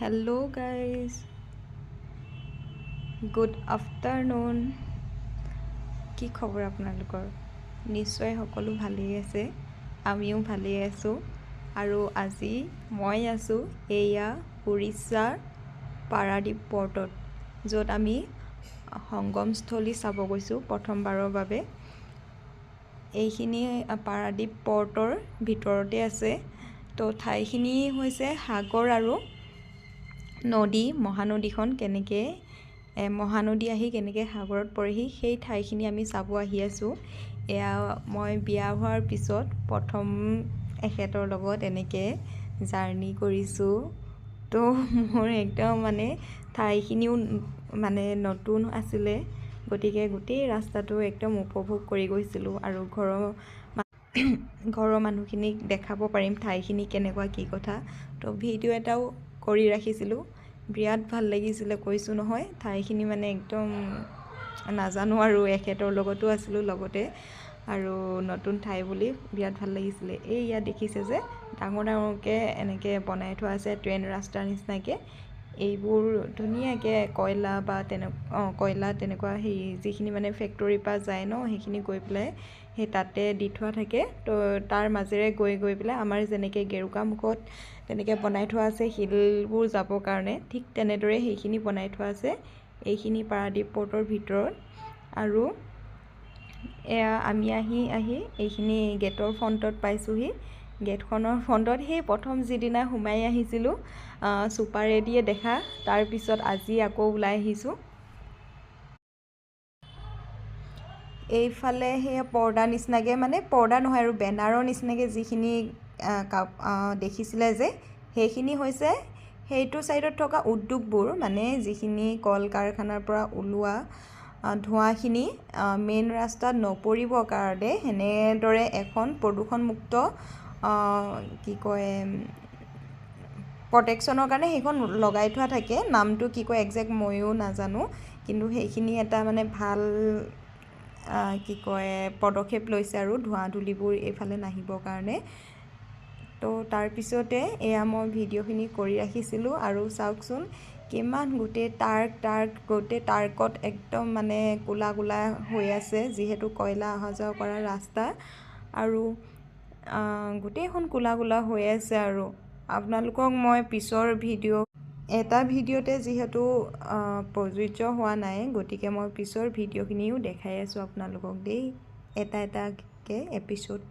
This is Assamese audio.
Hello' guys, good afternoon. কি খবৰ আপোনালোকৰ? নিশ্চয় সকলো ভালেই আছে, আমিও ভালেই আছোঁ। আৰু আজি মই আছোঁ এয়া উৰিষ্যাৰ পাৰাদ্বীপ পৰ্টত, য'ত আমি সংগমস্থলী চাব গৈছোঁ প্ৰথমবাৰৰ বাবে। এইখিনি পাৰাদ্বীপ পৰ্টৰ ভিতৰতে আছে। তো ঠাইখিনি হৈছে সাগৰ আৰু নদী, মহানদীখন কেনেকৈ মহানদী আহি কেনেকৈ সাগৰত পৰেহি, সেই ঠাইখিনি আমি চাব আহি আছোঁ। এয়া মই বিয়া হোৱাৰ পিছত প্ৰথম এখেতৰ লগত এনেকৈ জাৰ্ণি কৰিছোঁ। তো মোৰ একদম ঠাইখিনিও নতুন আছিলে, গতিকে গোটেই ৰাস্তাটো একদম উপভোগ কৰি গৈছিলোঁ। আৰু ঘৰৰ মানুহখিনিক দেখাব পাৰিম ঠাইখিনি কেনেকুৱা কি কথা। তো ভিডিঅ' এটাও কৰি ৰাখিছিলোঁ। বিৰাট ভাল লাগিছিলে, কৈছোঁ নহয়। ঠাইখিনি একদম নাজানো, আৰু এখেতৰ লগতো আছিলোঁ লগতে, আৰু নতুন ঠাই বুলি বিৰাট ভাল লাগিছিলে। এই ইয়াত দেখিছে যে ডাঙৰ ডাঙৰকৈ এনেকৈ বনাই থোৱা আছে ট্ৰেইন ৰাস্তাৰ নিচিনাকৈ। এইবোৰ ধুনীয়াকৈ কয়লা বা কয়লা তেনেকুৱা যিখিনি ফেক্টৰীৰ পৰা যায় ন, সেইখিনি গৈ পেলাই সেই তাতে দি থোৱা থাকে। তো তাৰ মাজেৰে গৈ পেলাই আমাৰ যেনেকৈ গেৰুকামুখত তেনেকৈ বনাই থোৱা আছে শিলবোৰ যাবৰ কাৰণে, ঠিক তেনেদৰে সেইখিনি বনাই থোৱা আছে এইখিনি পাৰাদ্বীপ পৰ্টৰ ভিতৰত। আৰু এয়া আমি আহি এইখিনি গেটৰ ফ্ৰণ্টত পাইছোঁহি। গেটখনৰ ফ্ৰণ্টত সেই প্ৰথম যিদিনা সোমাই আহিছিলোঁ চুপাৰেদিয়ে দেখা, তাৰপিছত আজি আকৌ ওলাই আহিছোঁ। এইফালে সেই পৰ্দা নিচিনাকৈ, পৰ্দা নহয় আৰু বেনাৰৰ নিচিনাকৈ যিখিনি দেখিছিলে যে, সেইখিনি হৈছে সেইটো ছাইডত থকা উদ্যোগবোৰ, যিখিনি কল কাৰখানাৰ পৰা ওলোৱা ধোঁৱাখিনি মেইন ৰাস্তাত নপৰিবৰ কাৰণে সেনেদৰে এখন প্ৰদূষণমুক্ত প্ৰটেকশ্যনৰ কাৰণে সেইখন লগাই থোৱা থাকে। নামটো কি কয় একজেক্ট ময়ো নাজানো, কিন্তু সেইখিনি এটা ভাল পদক্ষেপ লৈছে আৰু ধোঁৱা ধূলিবোৰ এইফালে নাহিবৰ কাৰণে। তো তাৰপিছতে এয়া মই ভিডিঅ'খিনি কৰি ৰাখিছিলোঁ। আৰু চাওকচোন কিমান গোটেই গোটেই টাৰ্কত একদম ক'লা ক'লা হৈ আছে, যিহেতু কয়লা অহা যোৱা কৰা ৰাস্তা, আৰু গোটেইখন ক'লা ক'লা হৈ আছে। আৰু আপোনালোকক মই পিছৰ এটা ভিডিঅ'তে যিহেতু প্ৰযোজ্য হোৱা নাই, গতিকে মই পিছৰ ভিডিঅ'খিনিও দেখাই আছোঁ আপোনালোকক দেই, এটা এটাকৈ এপিছ'ড।